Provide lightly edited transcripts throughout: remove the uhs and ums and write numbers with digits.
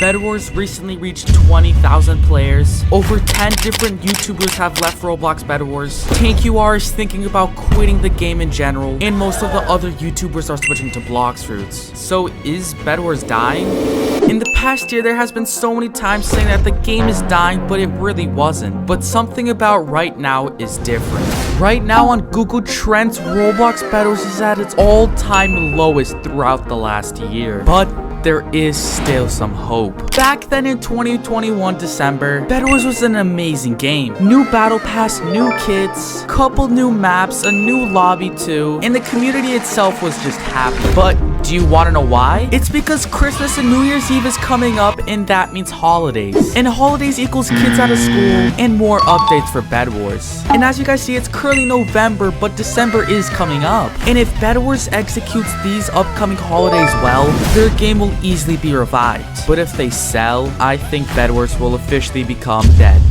Bedwars recently reached 20,000 players. Over 10 different YouTubers have left Roblox Bedwars. TankUR is thinking about quitting the game in general, and most of the other YouTubers are switching to Blox Fruits. So is Bedwars dying? In the past year, there has been so many times saying that the game is dying, but it really wasn't. But something about right now is different. Right now on Google Trends, Roblox Bedwars is at its all-time lowest throughout the last year. But there is still some hope. Back then in 2021 December, Bedwars was an amazing game. New battle pass, new kits, couple new maps, a new lobby too, and the community itself was just happy. But do you want to know why? It's because Christmas and New Year's Eve is coming up, and that means holidays. And holidays equals kids out of school and more updates for Bedwars. And as you guys see, it's currently November, but December is coming up. And if Bedwars executes these upcoming holidays well, their game will easily be revived. But if they sell, I think Bedwars will officially become dead.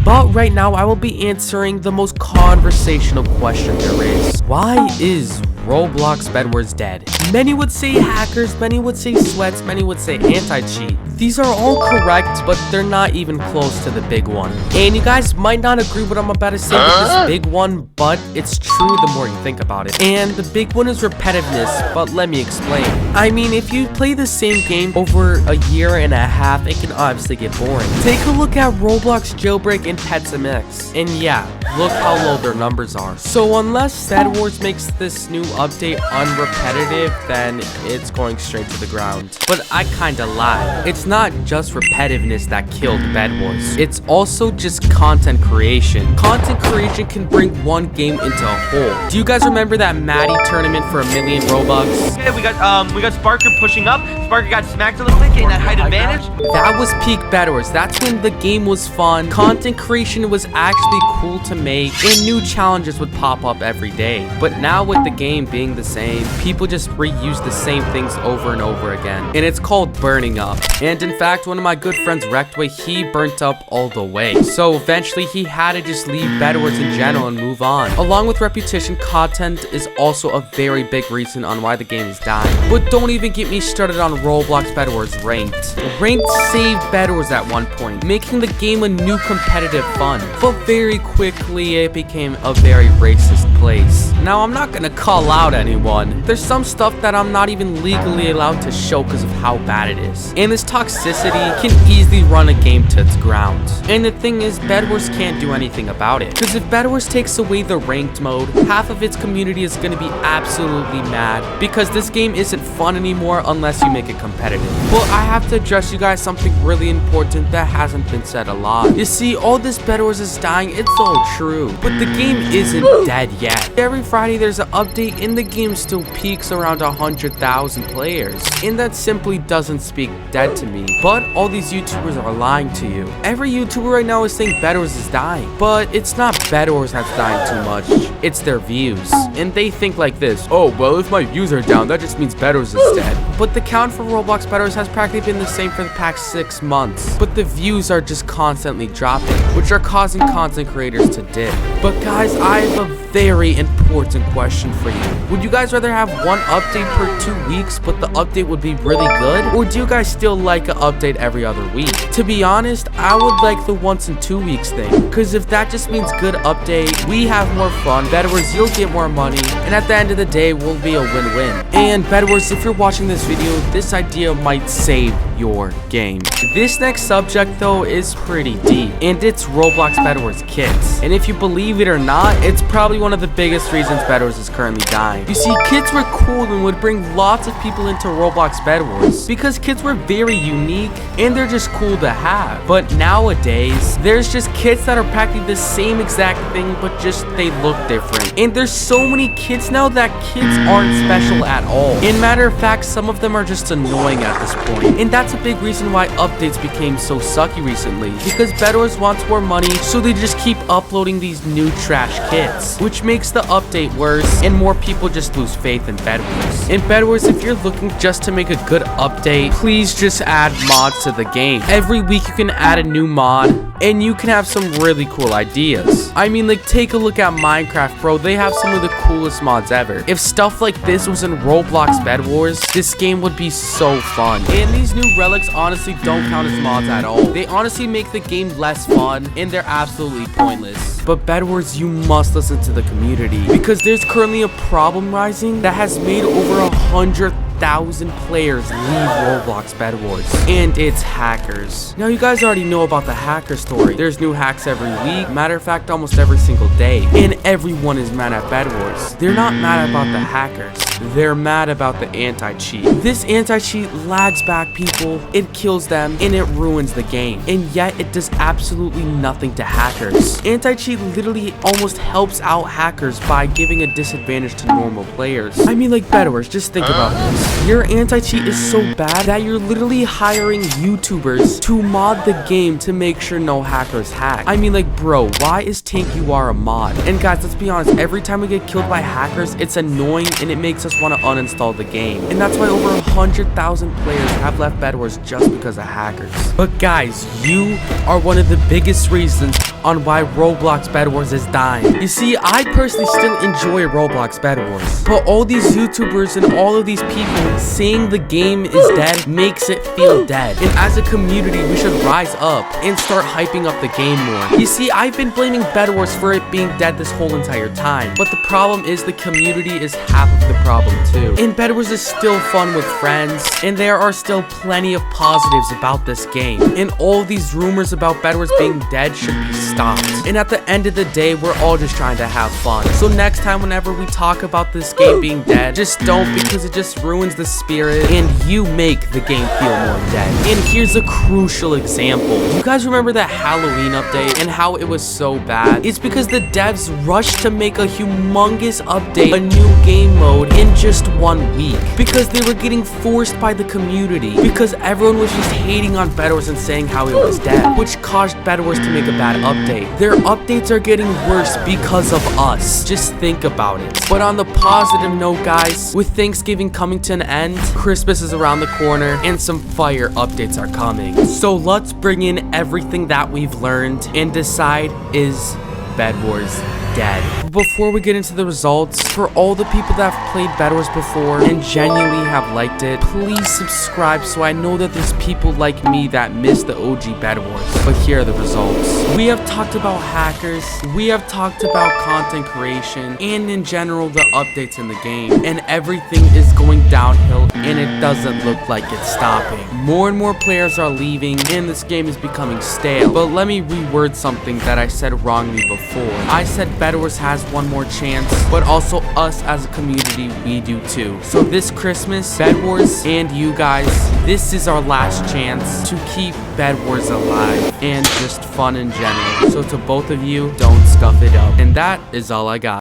But right now, I will be answering the most conversational question there is. Why is Roblox Bedwars dead? Many would say hackers, many would say sweats, many would say anti-cheat. These are all correct, but they're not even close to the big one. And you guys might not agree with what I'm about to say with this big one, but it's true the more you think about it. And the big one is repetitiveness, but let me explain. I mean, if you play the same game over a year and a half, it can obviously get boring. Take a look at Roblox Jailbreak and Pets MX, and yeah, look how low their numbers are. So unless Bedwars makes this new update unrepetitive, then it's going straight to the ground. But I kinda lied. It's not just repetitiveness that killed Bedwars. It's also just content creation. Content creation can bring one game into a whole. Do you guys remember that Maddie tournament for 1,000,000 Robux? Yeah, we got Sparker pushing up. Sparker got smacked a little bit, getting that height advantage. That was peak Bedwars. That's when the game was fun. Content creation was actually cool to make, and new challenges would pop up every day. But now with the game being the same, people just reuse the same things over and over again. And it's called burning up. And in fact, one of my good friends, Rectway, he burnt up all the way. So eventually he had to just leave Bedwars in general and move on. Along with reputation, content is also a very big reason on why the game is dying. But don't even get me started on Roblox Bedwars Ranked. Ranked saved Bedwars at one point, making the game a new competitive fun. But very quickly, it became a very racist place. Now, I'm not gonna call out anyone. There's some stuff that I'm not even legally allowed to show because of how bad it is. And this toxicity can easily run a game to its ground. And the thing is, Bedwars can't do anything about it. Because if Bedwars takes away the ranked mode, half of its community is gonna be absolutely mad. Because this game isn't fun anymore unless you make it competitive. Well, I have to address you guys something really important that hasn't been said a lot. You see, all this Bedwars is dying, it's all true. But the game isn't dead yet. Every Friday there's an update and the game still peaks around 100,000 players. And that simply doesn't speak dead to me. But all these YouTubers are lying to you. Every YouTuber right now is saying Bedwars is dying. But it's not Bedwars that's dying too much. It's their views. And they think like this: oh, well, if my views are down, that just means Bedwars is dead. But the count for Roblox Bedwars has practically been the same for the past 6 months. But the views are just constantly dropping, which are causing content creators to dip. But guys, I have a very important question for you. Would you guys rather have one update per 2 weeks, but the update would be really good? Or do you guys still like an update every other week? To be honest, I would like the once in 2 weeks thing. Because if that just means good update, we have more fun, Bedwars, you'll get more money, and at the end of the day, we'll be a win-win. And Bedwars, if you're watching this video, this idea might save your game. This next subject though is pretty deep, and it's Roblox Bedwars kits. And if you believe it or not, it's probably one of the biggest reasons Bedwars is currently dying. You see, kits were cool and would bring lots of people into Roblox Bedwars because kits were very unique and they're just cool to have. But nowadays, there's just kits that are practically the same exact thing, but just they look different. And there's so many kits now that kits aren't special at all. In matter of fact, some of them are just annoying at this point. And that's a big reason why updates became so sucky recently, because Bedwars wants more money, so they just keep uploading these new trash kits, which makes the update worse and more people just lose faith in Bedwars. In Bedwars, if you're looking just to make a good update, please just add mods to the game. Every week you can add a new mod, and you can have some really cool ideas. I mean, like, take a look at Minecraft, bro. They have some of the coolest mods ever. If stuff like this was in Roblox Bedwars, this game would be so fun. And these new relics honestly don't count as mods at all. They honestly make the game less fun, and they're absolutely pointless. But Bedwars, you must listen to the community, because there's currently a problem rising that has made over 100,000 players leave Roblox Bedwars, and it's hackers. Now, you guys already know about the hacker story. There's new hacks every week, matter of fact, almost every single day, and everyone is mad at Bedwars. They're not mad about the hackers. They're mad about the anti-cheat. This anti-cheat lags back people, it kills them, and it ruins the game. And yet, it does absolutely nothing to hackers. Anti-cheat literally almost helps out hackers by giving a disadvantage to normal players. I mean, like, Bedwars, just think about this. Your anti-cheat is so bad that you're literally hiring YouTubers to mod the game to make sure no hackers hack. I mean, like, bro, why is Tank You Are a mod? And guys, let's be honest, every time we get killed by hackers, it's annoying and it makes us want to uninstall the game. And that's why over 100,000 players have left Bedwars just because of hackers. But guys, you are one of the biggest reasons on why Roblox Bedwars is dying. You see, I personally still enjoy Roblox Bedwars, but all these YouTubers and all of these people saying the game is dead makes it feel dead. And as a community, we should rise up and start hyping up the game more. You see, I've been blaming Bedwars for it being dead this whole entire time, but the problem is the community is half of the problem too. And Bedwars is still fun with friends, and there are still plenty of positives about this game. And all these rumors about Bedwars being dead should be stopped. And at the end of the day, we're all just trying to have fun. So next time, whenever we talk about this game being dead, just don't, because it just ruins the spirit and you make the game feel more dead. And here's a crucial example. You guys remember that Halloween update and how it was so bad? It's because the devs rushed to make a humongous update, a new game mode, in just 1 week, because they were getting forced by the community, because everyone was just hating on Bedwars and saying how it was dead, which caused Bedwars to make a bad update. Their updates are getting worse because of us. Just think about it. But on the positive note, guys, with Thanksgiving coming to an end, Christmas is around the corner, and some fire updates are coming. So let's bring in everything that we've learned and decide, is Bedwars dead? Before we get into the results, for all the people that have played Bedwars before and genuinely have liked it, please subscribe so I know that there's people like me that miss the OG Bedwars. But here are the results. We have talked about hackers, we have talked about content creation, and in general the updates in the game, and everything is going downhill, and it doesn't look like it's stopping. More and more players are leaving, and this game is becoming stale. But let me reword something that I said wrongly before. I said Bedwars has one more chance, but also us as a community, we do too. So this Christmas, Bedwars and you guys, this is our last chance to keep Bedwars alive and just fun in general. So to both of you, don't scuff it up. And that is all I got.